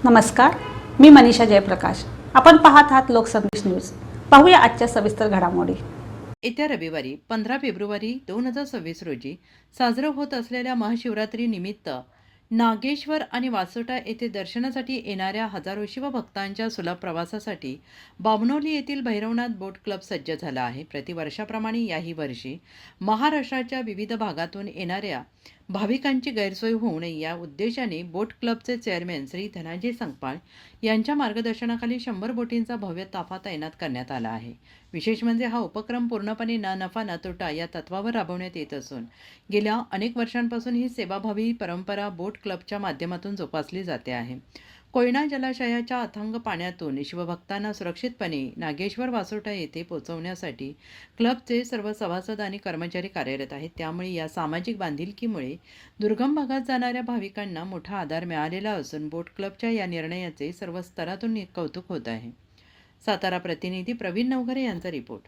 नमस्कार, मी मनीषा जयप्रकाश. आपण पाहत आहात लोकसंदेश न्यूज. पाहूया आजच्या सविस्तर घडामोडी. येत्या रविवारी 15 फेब्रुवारी 2026 रोजी साजरं होत असलेल्या महाशिवरात्री निमित्त नागेश्वर आणि वासोटा येथे दर्शनासाठी येणाऱ्या हजारो शिवभक्तांच्या सुलभ प्रवासासाठी बामणोली येथील भैरवनाथ बोट क्लब सज्ज झाला आहे. प्रतिवर्षाप्रमाणे याही वर्षी महाराष्ट्राच्या विविध भागातून येणाऱ्या भाविकांची गैरसोय होऊ नये या उद्देशाने बोट क्लबचे चेअरमॅन श्री धनाजी संकपाळ यांच्या मार्गदर्शनाखाली 100 बोटींचा भव्य ताफा तैनात करण्यात आला आहे. विशेष म्हणजे हा उपक्रम पूर्णपणे ना नफा ना तोटा या तत्वावर राबवण्यात येत असून गेल्या अनेक वर्षांपासून ही सेवाभावी परंपरा बोट क्लबच्या माध्यमातून जोपासली जाते आहे. कोयना जलाशयाच्या अथांग पाण्यातून शिवभक्तांना सुरक्षितपणे नागेश्वर वासोटा येथे पोहोचवण्यासाठी क्लबचे सर्व सभासद आणि कर्मचारी कार्यरत आहेत. त्यामुळे या सामाजिक बांधिलकीमुळे दुर्गम भागात जाणाऱ्या भाविकांना मोठा आधार मिळालेला असून बोट क्लबच्या या निर्णयाचे सर्व स्तरातून कौतुक होत आहे. सातारा प्रतिनिधी प्रवीण नवघरे यांचा रिपोर्ट.